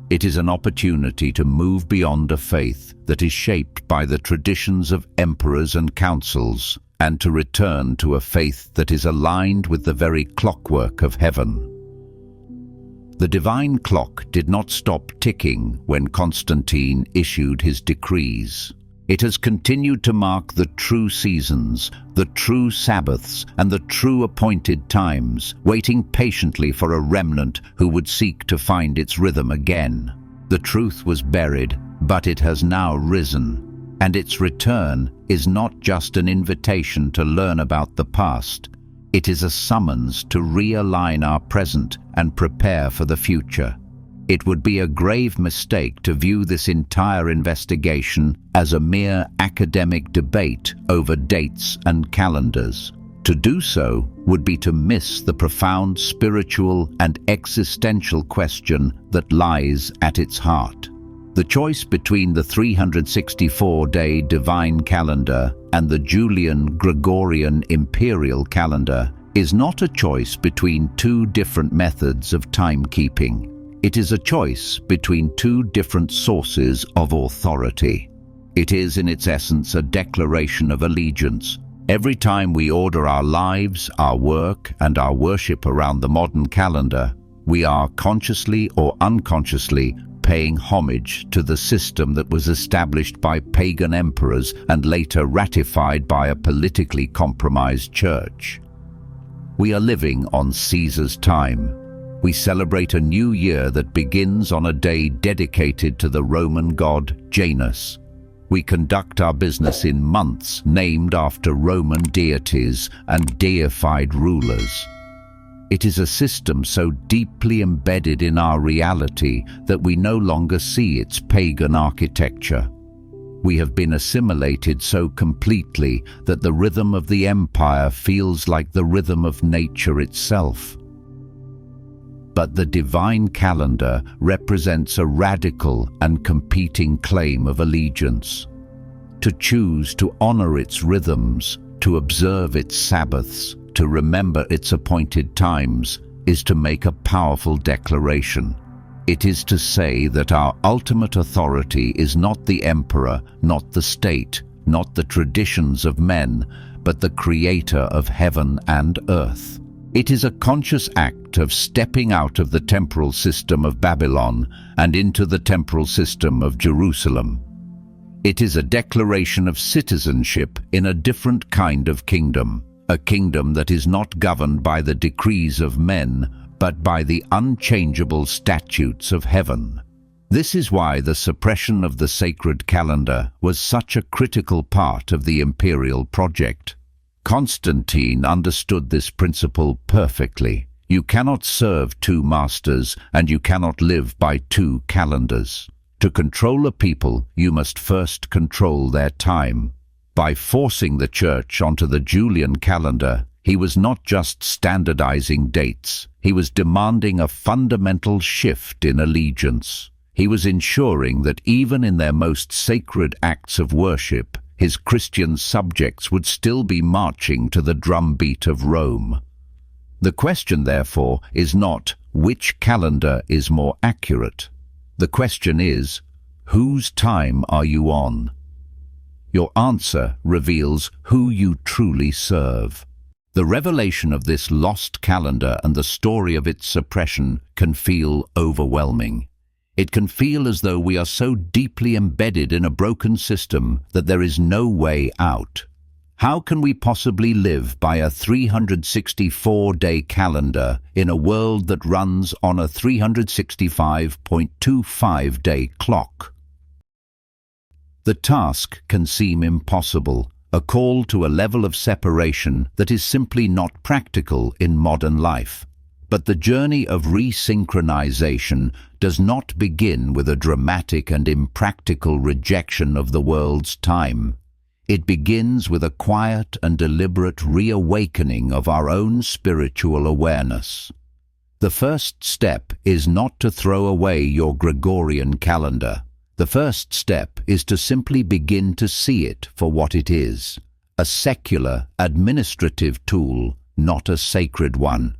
It is an opportunity to move beyond a faith that is shaped by the traditions of emperors and councils, and to return to a faith that is aligned with the very clockwork of heaven. The divine clock did not stop ticking when Constantine issued his decrees. It has continued to mark the true seasons, the true Sabbaths, and the true appointed times, waiting patiently for a remnant who would seek to find its rhythm again. The truth was buried, but it has now risen, and its return is not just an invitation to learn about the past. It is a summons to realign our present and prepare for the future. It would be a grave mistake to view this entire investigation as a mere academic debate over dates and calendars. To do so would be to miss the profound spiritual and existential question that lies at its heart. The choice between the 364-day divine calendar and the Julian Gregorian imperial calendar is not a choice between two different methods of timekeeping. It is a choice between two different sources of authority. It is in its essence a declaration of allegiance. Every time we order our lives, our work, and our worship around the modern calendar, We are, consciously or unconsciously, paying homage to the system that was established by pagan emperors and later ratified by a politically compromised church. We are living on Caesar's time. We celebrate a new year that begins on a day dedicated to the Roman god Janus. We conduct our business in months named after Roman deities and deified rulers. It is a system so deeply embedded in our reality that we no longer see its pagan architecture. We have been assimilated so completely that the rhythm of the empire feels like the rhythm of nature itself. But the divine calendar represents a radical and competing claim of allegiance. To choose to honor its rhythms, to observe its Sabbaths, to remember its appointed times, is to make a powerful declaration. It is to say that our ultimate authority is not the emperor, not the state, not the traditions of men, but the Creator of heaven and earth. It is a conscious act of stepping out of the temporal system of Babylon and into the temporal system of Jerusalem. It is a declaration of citizenship in a different kind of kingdom, a kingdom that is not governed by the decrees of men, but by the unchangeable statutes of heaven. This is why the suppression of the sacred calendar was such a critical part of the imperial project. Constantine understood this principle perfectly. You cannot serve two masters, and you cannot live by two calendars. To control a people, you must first control their time. By forcing the church onto the Julian calendar, he was not just standardizing dates, he was demanding a fundamental shift in allegiance. He was ensuring that even in their most sacred acts of worship, his Christian subjects would still be marching to the drumbeat of Rome. The question, therefore, is not which calendar is more accurate. The question is, whose time are you on? Your answer reveals who you truly serve. The revelation of this lost calendar and the story of its suppression can feel overwhelming. It can feel as though we are so deeply embedded in a broken system that there is no way out. How can we possibly live by a 364-day calendar in a world that runs on a 365.25-day clock? The task can seem impossible, a call to a level of separation that is simply not practical in modern life. But the journey of resynchronization does not begin with a dramatic and impractical rejection of the world's time. It begins with a quiet and deliberate reawakening of our own spiritual awareness. The first step is not to throw away your Gregorian calendar. The first step is to simply begin to see it for what it is, a secular, administrative tool, not a sacred one.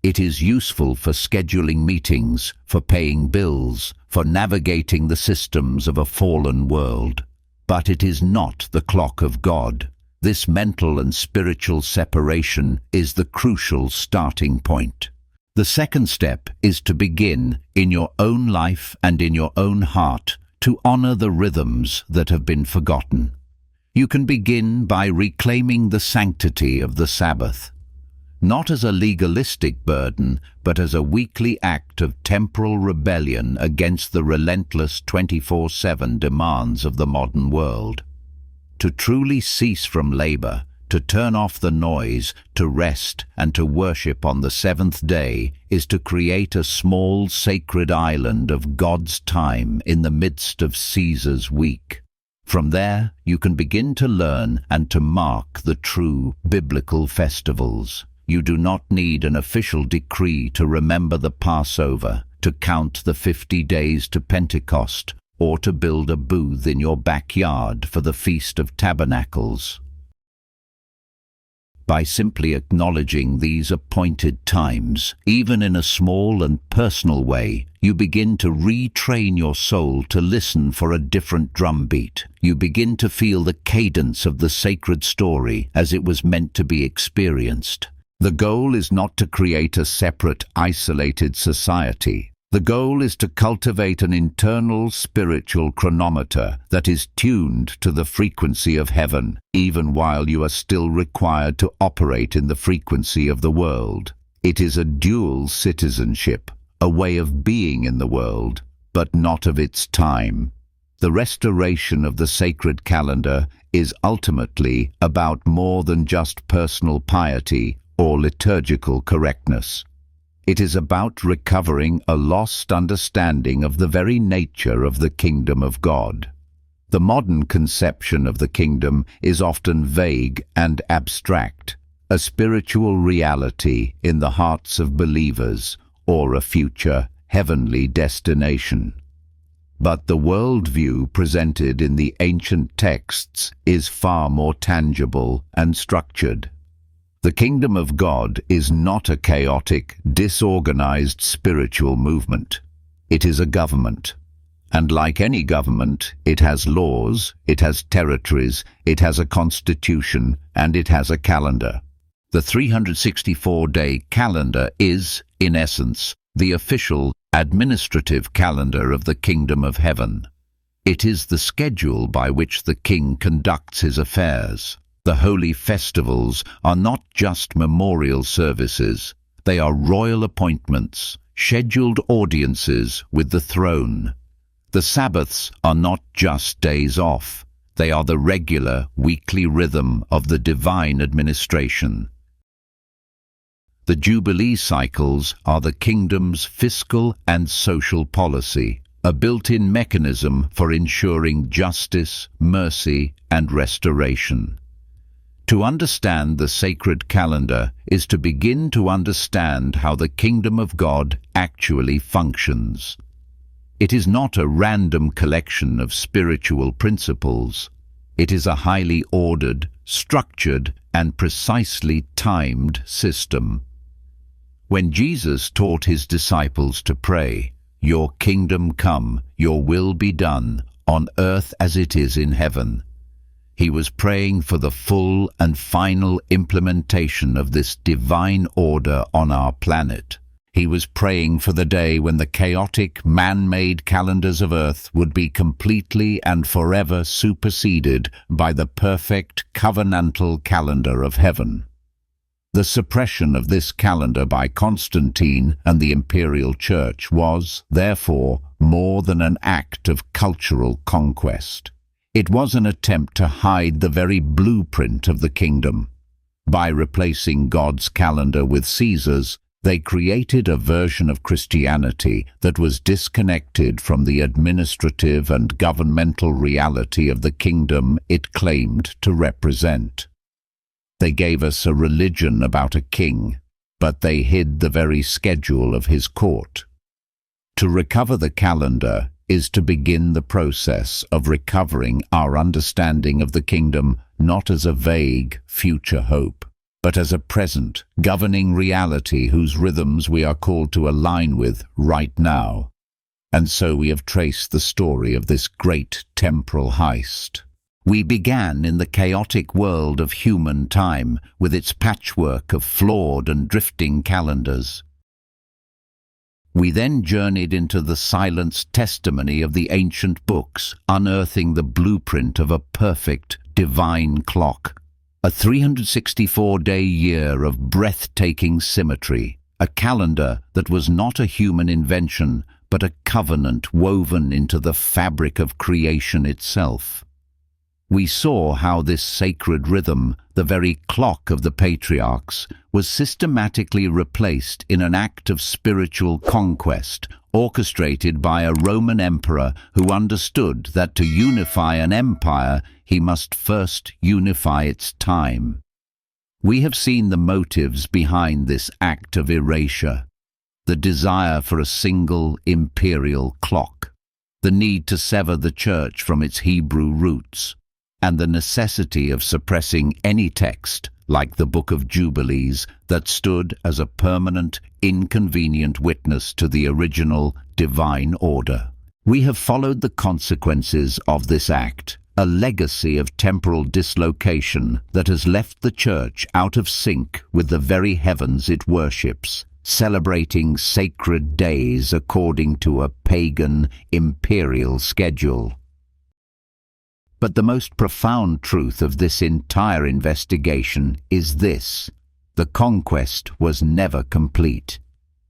It is useful for scheduling meetings, for paying bills, for navigating the systems of a fallen world. But it is not the clock of God. This mental and spiritual separation is the crucial starting point. The second step is to begin, in your own life and in your own heart, to honor the rhythms that have been forgotten. You can begin by reclaiming the sanctity of the Sabbath, not as a legalistic burden, but as a weekly act of temporal rebellion against the relentless 24/7 demands of the modern world. To truly cease from labor, to turn off the noise, to rest and to worship on the seventh day is to create a small sacred island of God's time in the midst of Caesar's week. From there, you can begin to learn and to mark the true biblical festivals. You do not need an official decree to remember the Passover, to count the 50 days to Pentecost, or to build a booth in your backyard for the Feast of Tabernacles. By simply acknowledging these appointed times, even in a small and personal way, you begin to retrain your soul to listen for a different drumbeat. You begin to feel the cadence of the sacred story as it was meant to be experienced. The goal is not to create a separate, isolated society. The goal is to cultivate an internal spiritual chronometer that is tuned to the frequency of heaven, even while you are still required to operate in the frequency of the world. It is a dual citizenship, a way of being in the world, but not of its time. The restoration of the sacred calendar is ultimately about more than just personal piety or liturgical correctness. It is about recovering a lost understanding of the very nature of the kingdom of God. The modern conception of the kingdom is often vague and abstract, a spiritual reality in the hearts of believers or a future heavenly destination. But the worldview presented in the ancient texts is far more tangible and structured. The kingdom of God is not a chaotic, disorganized spiritual movement. It is a government. And like any government, it has laws, it has territories, it has a constitution, and it has a calendar. The 364-day calendar is, in essence, the official administrative calendar of the kingdom of heaven. It is the schedule by which the king conducts his affairs. The holy festivals are not just memorial services, they are royal appointments, scheduled audiences with the throne. The Sabbaths are not just days off, they are the regular weekly rhythm of the divine administration. The Jubilee cycles are the kingdom's fiscal and social policy, a built-in mechanism for ensuring justice, mercy, and restoration. To understand the sacred calendar is to begin to understand how the kingdom of God actually functions. It is not a random collection of spiritual principles. It is a highly ordered, structured, and precisely timed system. When Jesus taught his disciples to pray, "Your kingdom come, your will be done, on earth as it is in heaven," he was praying for the full and final implementation of this divine order on our planet. He was praying for the day when the chaotic, man-made calendars of earth would be completely and forever superseded by the perfect, covenantal calendar of heaven. The suppression of this calendar by Constantine and the imperial church was, therefore, more than an act of cultural conquest. It was an attempt to hide the very blueprint of the kingdom. By replacing God's calendar with Caesar's, they created a version of Christianity that was disconnected from the administrative and governmental reality of the kingdom it claimed to represent. They gave us a religion about a king, but they hid the very schedule of his court. To recover the calendar is to begin the process of recovering our understanding of the kingdom not as a vague future hope, but as a present, governing reality whose rhythms we are called to align with right now. And so we have traced the story of this great temporal heist. We began in the chaotic world of human time with its patchwork of flawed and drifting calendars. We then journeyed into the silenced testimony of the ancient books, unearthing the blueprint of a perfect, divine clock. A 364-day year of breathtaking symmetry, a calendar that was not a human invention, but a covenant woven into the fabric of creation itself. We saw how this sacred rhythm, the very clock of the patriarchs, was systematically replaced in an act of spiritual conquest, orchestrated by a Roman emperor who understood that to unify an empire, he must first unify its time. We have seen the motives behind this act of erasure: the desire for a single imperial clock, the need to sever the church from its Hebrew roots, and the necessity of suppressing any text, like the Book of Jubilees, that stood as a permanent, inconvenient witness to the original divine order. We have followed the consequences of this act, a legacy of temporal dislocation that has left the Church out of sync with the very heavens it worships, celebrating sacred days according to a pagan, imperial schedule. But the most profound truth of this entire investigation is this: the conquest was never complete.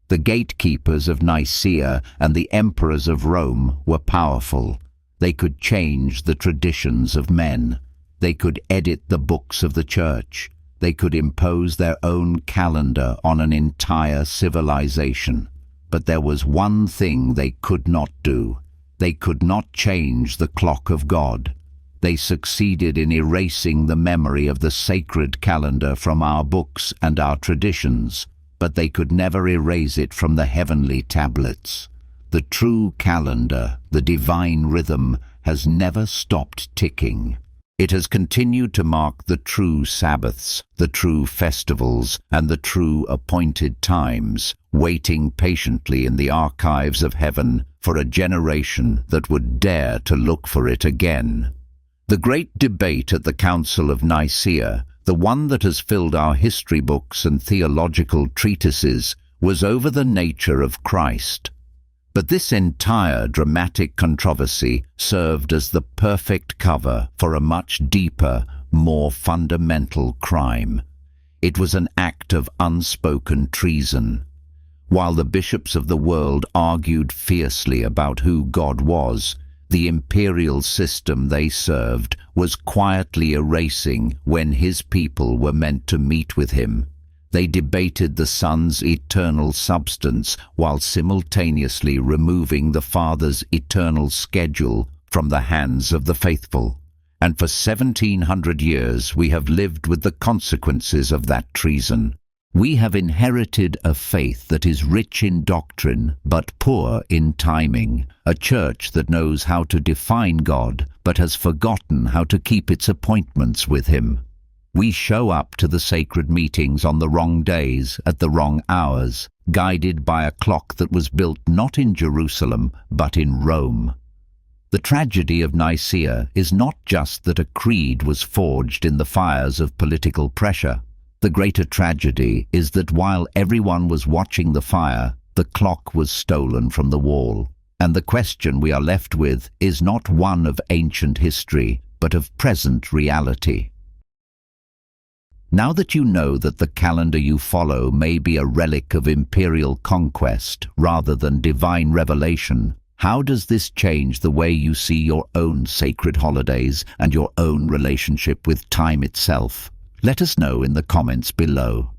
The gatekeepers of Nicaea and the emperors of Rome were powerful. They could change the traditions of men. They could edit the books of the Church. They could impose their own calendar on an entire civilization. But there was one thing they could not do. They could not change the clock of God. They succeeded in erasing the memory of the sacred calendar from our books and our traditions, but they could never erase it from the heavenly tablets. The true calendar, the divine rhythm, has never stopped ticking. It has continued to mark the true Sabbaths, the true festivals, and the true appointed times, waiting patiently in the archives of heaven for a generation that would dare to look for it again. The great debate at the Council of Nicaea, the one that has filled our history books and theological treatises, was over the nature of Christ. But this entire dramatic controversy served as the perfect cover for a much deeper, more fundamental crime. It was an act of unspoken treason. While the bishops of the world argued fiercely about who God was, the imperial system they served was quietly erasing when his people were meant to meet with him. They debated the Son's eternal substance while simultaneously removing the Father's eternal schedule from the hands of the faithful. And for 1700 years we have lived with the consequences of that treason. We have inherited a faith that is rich in doctrine but poor in timing, a church that knows how to define God but has forgotten how to keep its appointments with him. We show up to the sacred meetings on the wrong days, at the wrong hours, guided by a clock that was built not in Jerusalem but in Rome. The tragedy of Nicaea is not just that a creed was forged in the fires of political pressure. The greater tragedy is that while everyone was watching the fire, the clock was stolen from the wall. And the question we are left with is not one of ancient history, but of present reality. Now that you know that the calendar you follow may be a relic of imperial conquest rather than divine revelation, how does this change the way you see your own sacred holidays and your own relationship with time itself? Let us know in the comments below.